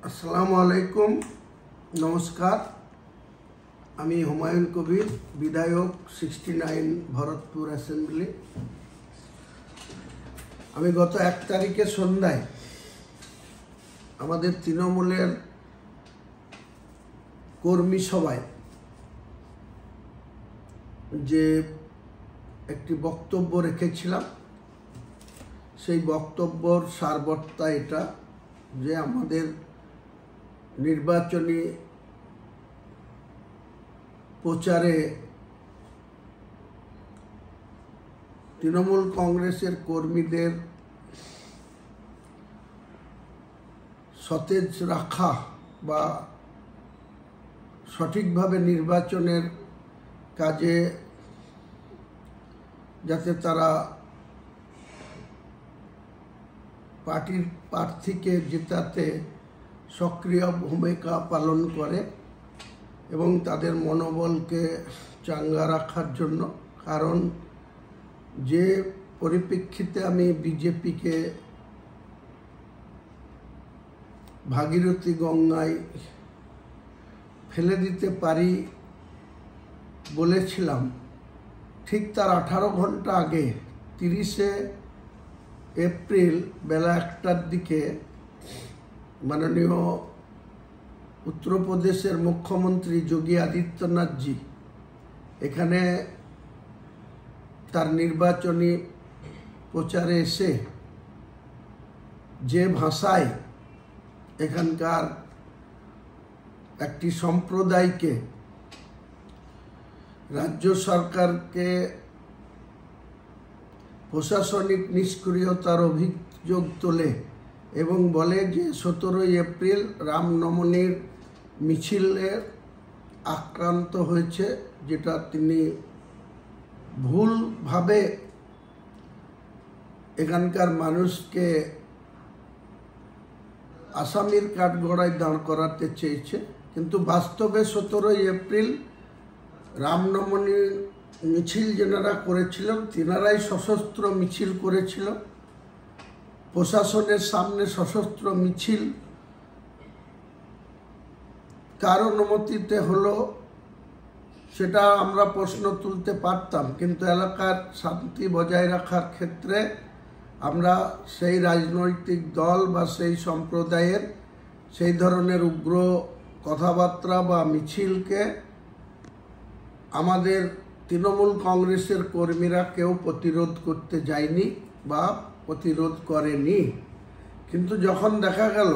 আসসালামু আলাইকুম, নমস্কার। আমি হুমায়ুন কবির, বিধায়ক 69 ভরতপুর অ্যাসেম্বলি। আমি গত 1 তারিখে সন্ধ্যায় আমাদের তৃণমূলের কর্মী সভায় যে একটি বক্তব্য রেখেছিলাম, সেই বক্তব্যর সারবর্তা এটা যে আমাদের নির্বাচনী প্রচারে তৃণমূল কংগ্রেসের কর্মীদের সতেজ রাখা বা সঠিকভাবে নির্বাচনের কাজে যাতে তারা পার্টির প্রার্থীকে জেতাতে সক্রিয় ভূমিকা পালন করে এবং তাদের মনোবলকে চাঙ্গা রাখার জন্য। কারণ যে পরিপ্রেক্ষিতে আমি বিজেপিকে ভাগীরথী গঙ্গায় ফেলে দিতে পারি বলেছিলাম, ঠিক তার 18 ঘন্টা আগে 30শে এপ্রিল বেলা 1টার দিকে মাননীয় উত্তরপ্রদেশের মুখ্যমন্ত্রী যোগী আদিত্যনাথজি এখানে তার নির্বাচনী প্রচারে এসে যে ভাষায় এখানকার একটি সম্প্রদায়কে রাজ্য সরকারকে প্রশাসনিক নিষ্ক্রিয়তার অভিযোগ তোলে এবং বলে যে 17 এপ্রিল রামনবমীর মিছিলে আক্রান্ত হয়েছে, যেটা তিনি ভুলভাবে এখানকার মানুষকে আসামির কাঠগড়ায় দাঁড় করাতে চেয়েছে। কিন্তু বাস্তবে 17 এপ্রিল রামনবমী মিছিল যেনারা করেছিলেন তিনারাই সশস্ত্র মিছিল করেছিল, প্রশাসনের সামনে সশস্ত্র মিছিল কার অনুমতিতে হলো সেটা আমরা প্রশ্ন তুলতে পারতাম, কিন্তু এলাকার শান্তি বজায় রাখার ক্ষেত্রে আমরা সেই রাজনৈতিক দল বা সেই সম্প্রদায়ের সেই ধরনের উগ্র কথাবার্তা বা মিছিলকে আমাদের তৃণমূল কংগ্রেসের কর্মীরা কেউ প্রতিরোধ করতে যায়নি বা প্রতিরোধ করেনি। কিন্তু যখন দেখা গেল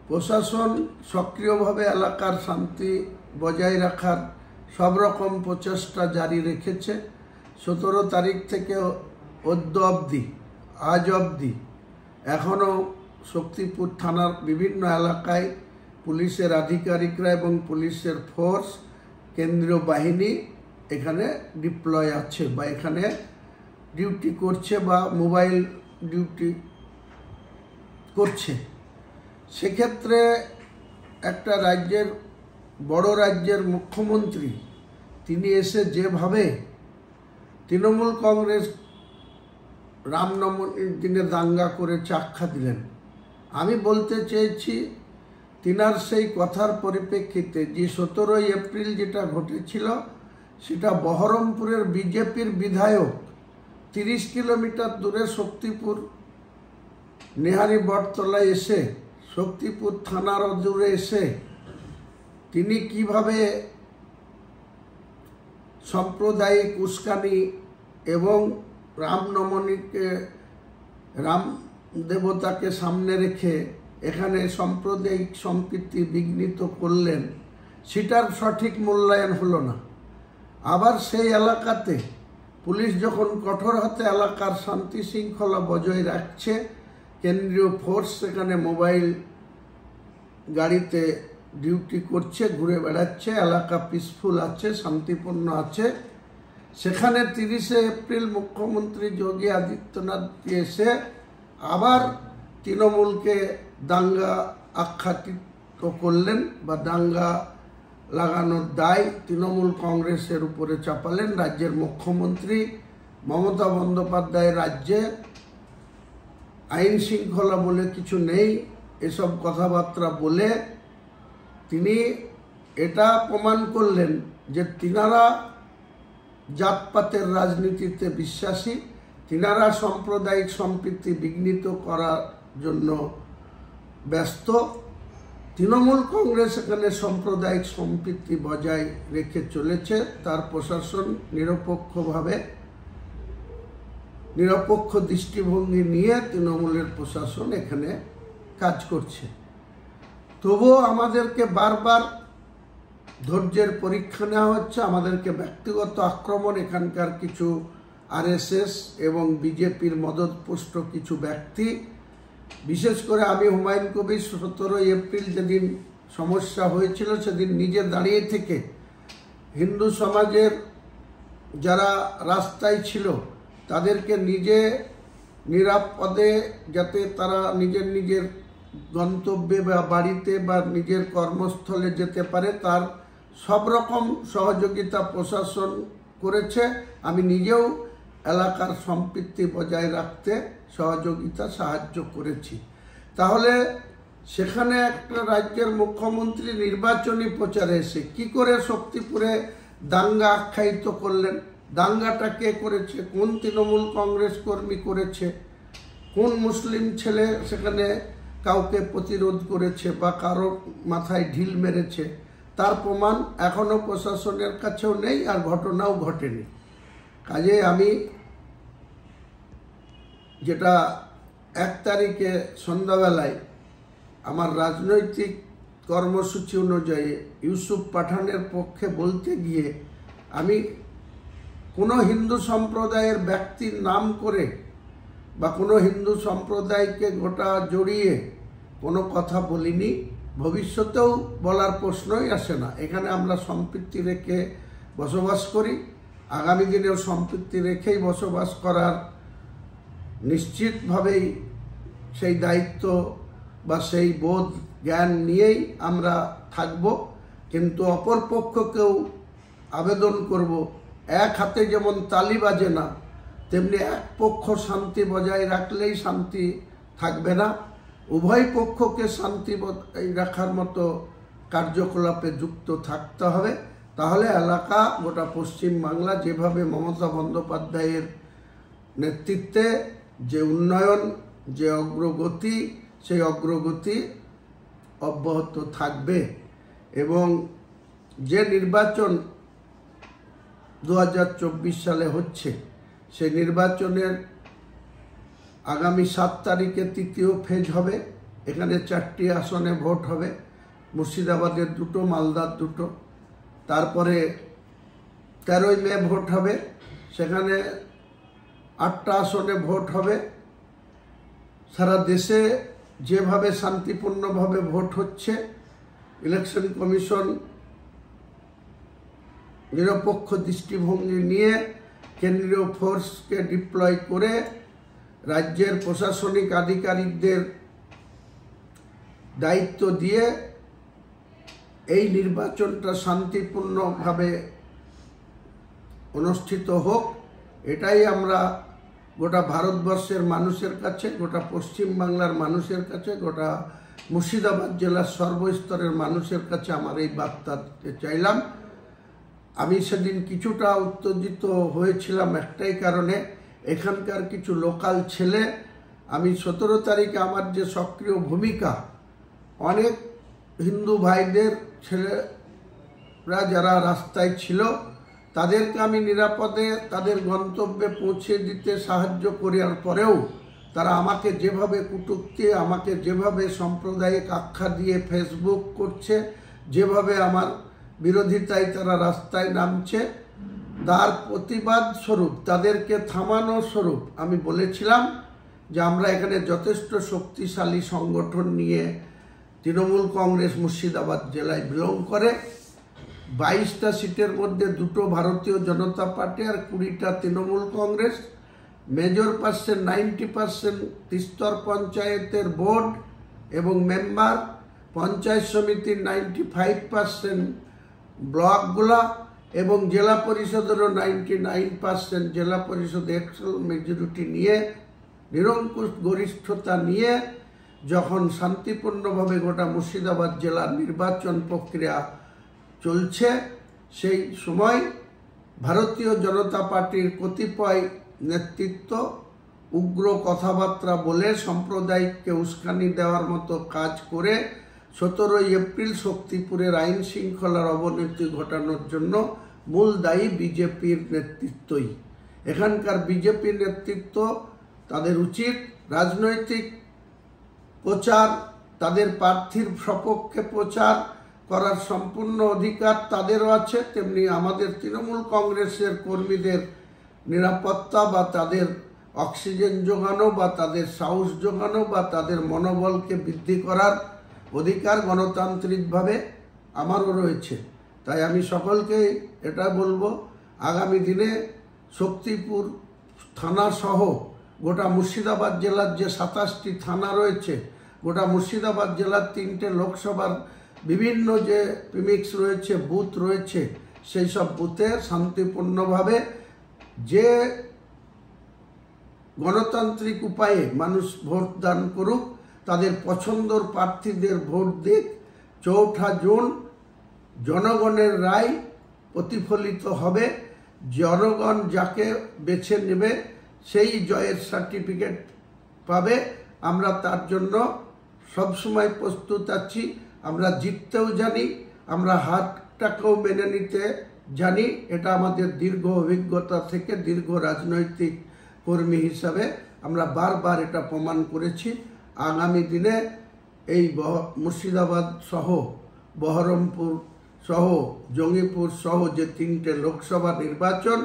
প্রশাসন সক্রিয়ভাবে এলাকার শান্তি বজায় রাখার সব রকম প্রচেষ্টা জারি রেখেছে, 17 তারিখ থেকে আজ অবধি এখনও শক্তিপুর থানার বিভিন্ন এলাকায় পুলিশের আধিকারিকরা এবং পুলিশের ফোর্স, কেন্দ্রীয় বাহিনী এখানে ডিপ্লয় আছে বা এখানে ডিউটি করছে বা মোবাইল ডিউটি করছে। সেক্ষেত্রে একটা বড় রাজ্যের মুখ্যমন্ত্রী তিনি এসে যেভাবে তৃণমূল কংগ্রেস রামনবমীর দিনে দাঙ্গা করে আখ্যা দিলেন, আমি বলতে চেয়েছি তিনার সেই কথার পরিপ্রেক্ষিতে যে 17 এপ্রিল যেটা ঘটেছিল সেটা বহরমপুরের বিজেপির বিধায়ক 30 কিলোমিটার দূরে শক্তিপুর নেহারি বটতলায় এসে শক্তিপুর থানার দূরে এসে তিনি কিভাবে সাম্প্রদায়িক উস্কানি এবং রামনবমীকে রাম দেবতাকে সামনে রেখে এখানে সাম্প্রদায়িক সম্প্রীতি বিঘ্নিত করলেন, সেটার সঠিক মূল্যায়ন হলো না। আবার সেই এলাকাতে পুলিশ যখন কঠোর হাতে এলাকার শান্তি শৃঙ্খলা বজায় রাখছে, কেন্দ্রীয় ফোর্স সেখানে মোবাইল গাড়িতে ডিউটি করছে, ঘুরে বেড়াচ্ছে, এলাকা পিসফুল আছে, শান্তিপূর্ণ আছে, সেখানে 30শে এপ্রিল মুখ্যমন্ত্রী যোগী আদিত্যনাথ এসে আবার তৃণমূলকে দাঙ্গা আখ্যায়িত করলেন বা দাঙ্গা লাগানোর দায় তৃণমূল কংগ্রেসের উপরে চাপালেন। রাজ্যের মুখ্যমন্ত্রী মমতা বন্দ্যোপাধ্যায় রাজ্যে আইন শৃঙ্খলা বলে কিছু নেই, এসব কথাবার্তা বলে তিনি এটা প্রমাণ করলেন যে তিনারা জাতপাতের রাজনীতিতে বিশ্বাসী, তিনারা সাম্প্রদায়িক সম্প্রীতি বিঘ্নিত করার জন্য ব্যস্ত। তৃণমূল কংগ্রেস এখানে সাম্প্রদায়িক সম্প্রীতি বজায় রেখে চলেছে, তার প্রশাসন নিরপেক্ষ দৃষ্টিভঙ্গি নিয়ে তৃণমূলের প্রশাসন এখানে কাজ করছে। তবুও আমাদেরকে বারবার ধৈর্যের পরীক্ষা নেওয়া হচ্ছে, আমাদেরকে ব্যক্তিগত আক্রমণ এখানকার কিছু আরএসএস এবং বিজেপির মদতপুষ্ট কিছু ব্যক্তি, বিশেষ করে আমি হুমায়ুন কবির 17 এপ্রিল যেদিন সমস্যা হয়েছিল সেদিন নিজে দাঁড়িয়ে থেকে হিন্দু সমাজের যারা রাস্তায় ছিল তাদেরকে নিজে নিরাপদে যাতে তারা নিজের গন্তব্যে বা বাড়িতে বা নিজের কর্মস্থলে যেতে পারে তার সব রকম সহযোগিতা প্রশাসন করেছে। আমি নিজেও এলাকার সম্প্রীতি বজায় রাখতে সাহায্য করেছি। তাহলে সেখানে একটা রাজ্যের মুখ্যমন্ত্রী নির্বাচনী প্রচারে এসে কি করে শক্তিপুরে দাঙ্গা আখ্যায়িত করলেন? দাঙ্গাটা কে করেছে? কোন তৃণমূল কংগ্রেস কর্মী করেছে? কোন মুসলিম ছেলে সেখানে কাউকে প্রতিরোধ করেছে বা কারো মাথায় ঢিল মেরেছে? তার প্রমাণ এখনো প্রশাসনের কাছেও নেই, আর ঘটনাও ঘটেনি। কাজে আমি যেটা 1 তারিখে সন্ধ্যাবেলায় আমার রাজনৈতিক কর্মসূচি অনুযায়ী ইউসুফ পাঠানের পক্ষে বলতে গিয়ে আমি কোনো হিন্দু সম্প্রদায়ের ব্যক্তির নাম করে বা কোনো হিন্দু সম্প্রদায়কে গোটা জড়িয়ে কোনো কথা বলিনি, ভবিষ্যতেও বলার প্রশ্নই আসে না। এখানে আমরা সম্প্রীতি রেখে বসবাস করি, আগামী দিনেও সম্প্রীতি রেখেই বসবাস করার নিশ্চিতভাবেই সেই দায়িত্ব বা সেই বোধ জ্ঞান নিয়েই আমরা থাকব। কিন্তু অপর পক্ষকেও আবেদন করব, এক হাতে যেমন তালি বাজে না তেমনি এক পক্ষ শান্তি বজায় রাখলেই শান্তি থাকবে না, উভয় পক্ষকে শান্তি বজায় রাখার মতো কার্যকলাপে যুক্ত থাকতে হবে। তাহলে এলাকা গোটা পশ্চিম বাংলা যেভাবে মমতা বন্দ্যোপাধ্যায়ের নেতৃত্বে যে উন্নয়ন, যে অগ্রগতি, সেই অগ্রগতি অব্যাহত থাকবে। এবং যে নির্বাচন 2024 সালে হচ্ছে, সেই নির্বাচনের আগামী 7 তারিখে 3য় ফেজ হবে। এখানে 4টি আসনে ভোট হবে, মুর্শিদাবাদের 2টো, মালদার 2টো। তারপরে 13ই মে ভোট হবে, সেখানে 8টা আসনে ভোট হবে। সারা দেশে যেভাবে শান্তিপূর্ণভাবে ভোট হচ্ছে, ইলেকশন কমিশন নিরপেক্ষ দৃষ্টিভঙ্গি নিয়ে কেন্দ্রীয় ফোর্সকে ডিপ্লয় করে রাজ্যের প্রশাসনিক আধিকারিকদের দায়িত্ব দিয়ে এই নির্বাচনটা শান্তিপূর্ণভাবে অনুষ্ঠিত হোক, এটাই আমরা গোটা ভারতবর্ষের মানুষের কাছে, গোটা পশ্চিম বাংলার মানুষের কাছে, গোটা মুর্শিদাবাদ জেলার সর্বস্তরের মানুষের কাছে আমার এই বার্তা চাইলাম। আমি সেদিন কিছুটা উত্তেজিত হয়েছিলাম একটাই কারণে, এখানকার কিছু লোকাল ছেলে, আমি 17 তারিখে আমার যে সক্রিয় ভূমিকা, অনেক হিন্দু ভাইদের ছেলেরা যারা রাস্তায় ছিল তাদেরকে আমি নিরাপদে তাদের গন্তব্যে পৌঁছে দিতে সাহায্য করার পরেও তারা আমাকে যেভাবে কটূক্তি, আমাকে যেভাবে সাম্প্রদায়িক আখ্যা দিয়ে ফেসবুক করছে, যেভাবে আমার বিরোধিতায় তারা রাস্তায় নামছে, তার প্রতিবাদ স্বরূপ, তাদেরকে থামানো স্বরূপ আমি বলেছিলাম যে আমরা এখানে যথেষ্ট শক্তিশালী সংগঠন নিয়ে, তৃণমূল কংগ্রেস মুর্শিদাবাদ জেলায় বিলং করে, 22টা সিটের মধ্যে 2টো ভারতীয় জনতা পার্টি আর 20টা তৃণমূল কংগ্রেস, মেজর পার্সেন্ট 90% ত্রিস্তর পঞ্চায়েতের বোর্ড এবং মেম্বার, পঞ্চায়েত সমিতির 95% ব্লকগুলা এবং জেলা পরিষদেরও 99% জেলা পরিষদ এক্সেল মেজরিটি নিয়ে, নিরঙ্কুশ গরিষ্ঠতা নিয়ে যখন শান্তিপূর্ণভাবে গোটা মুর্শিদাবাদ জেলার নির্বাচন প্রক্রিয়া চলছে, সেই সময় ভারতীয় জনতা পার্টির কতিপয় নেতৃত্ব উগ্র কথাবার্তা বলে সাম্প্রদায়িককে উস্কানি দেওয়ার মতো কাজ করে 17 এপ্রিল শক্তিপুরের আইন শৃঙ্খলার অবনতি ঘটানোর জন্য মূল দায়ী বিজেপির নেতৃত্বই। এখানকার বিজেপি নেতৃত্ব, তাদের উচিত রাজনৈতিক প্রচার, তাদের প্রার্থীর সপক্ষে প্রচার করার সম্পূর্ণ অধিকার তাদেরও আছে, তেমনি আমাদের তৃণমূল কংগ্রেসের কর্মীদের নিরাপত্তা বা তাদের অক্সিজেন যোগানো বা তাদের সাহস যোগানো বা তাদের মনোবলকে বৃদ্ধি করার অধিকার গণতান্ত্রিকভাবে আমারও রয়েছে। তাই আমি সকলকে এটা বলবো, আগামী দিনে শক্তিপুর থানা সহ গোটা মুর্শিদাবাদ জেলার যে 27টি থানা রয়েছে, গোটা মুর্শিদাবাদ জেলার 3টে লোকসভার বিভিন্ন যে প্রিমিক্স রয়েছে, বুথ রয়েছে, সেই সব বুথে শান্তিপূর্ণভাবে যে গণতান্ত্রিক উপায়ে মানুষ ভোট দান করুক, তাদের পছন্দর প্রার্থীদের ভোট দিক। 4 জুন জনগণের রায় প্রতিফলিত হবে, জনগণ যাকে বেছে নেবে সেই জয়ের সার্টিফিকেট পাবে। আমরা তার জন্য সবসময় প্রস্তুত আছি। আমরা জিততেও জানি, আমরা হারটাকেও মেনে নিতে জানি। এটা আমাদের দীর্ঘ অভিজ্ঞতা থেকে, দীর্ঘ রাজনৈতিক কর্মী হিসাবে আমরা বারবার এটা প্রমাণ করেছি। আগামী দিনে এই মুর্শিদাবাদ সহ বহরমপুর সহ জঙ্গিপুর সহ যে 3টে লোকসভা নির্বাচন,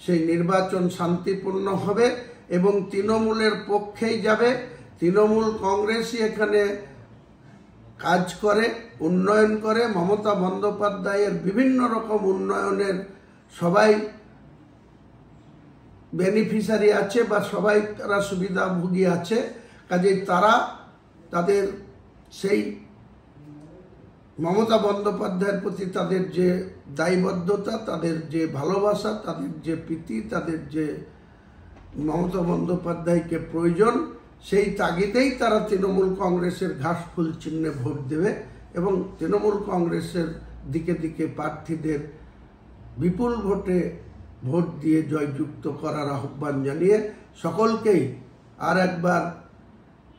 সেই নির্বাচন শান্তিপূর্ণ হবে এবং তৃণমূলের পক্ষেই যাবে। তৃণমূল কংগ্রেসই এখানে কাজ করে, উন্নয়ন করে। মমতা বন্দ্যোপাধ্যায়ের বিভিন্ন রকম উন্নয়নের সবাই বেনিফিশিয়ারি আছে বা সবাই তারা সুবিধাভোগী আছে। কাজেই তারা তাদের সেই মমতা বন্দ্যোপাধ্যায়ের প্রতি তাদের যে দায়বদ্ধতা, তাদের যে ভালোবাসা, তাদের যে প্রীতি, তাদের যে মমতা বন্দ্যোপাধ্যায়কে প্রয়োজন, সেই তাগিদেই তারা তৃণমূল কংগ্রেসের ঘাসফুল চিহ্নে ভোট দেবে এবং তৃণমূল কংগ্রেসের দিকে দিকে প্রার্থীদের বিপুল ভোটে ভোট দিয়ে জয়যুক্ত করার আহ্বান জানিয়ে সকলকেই আর একবার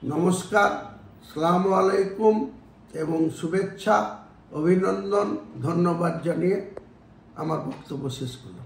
নমস্কার, আসসালামু আলাইকুম এবং শুভেচ্ছা, অভিনন্দন, ধন্যবাদ জানিয়ে আমার বক্তব্য শেষ করলাম।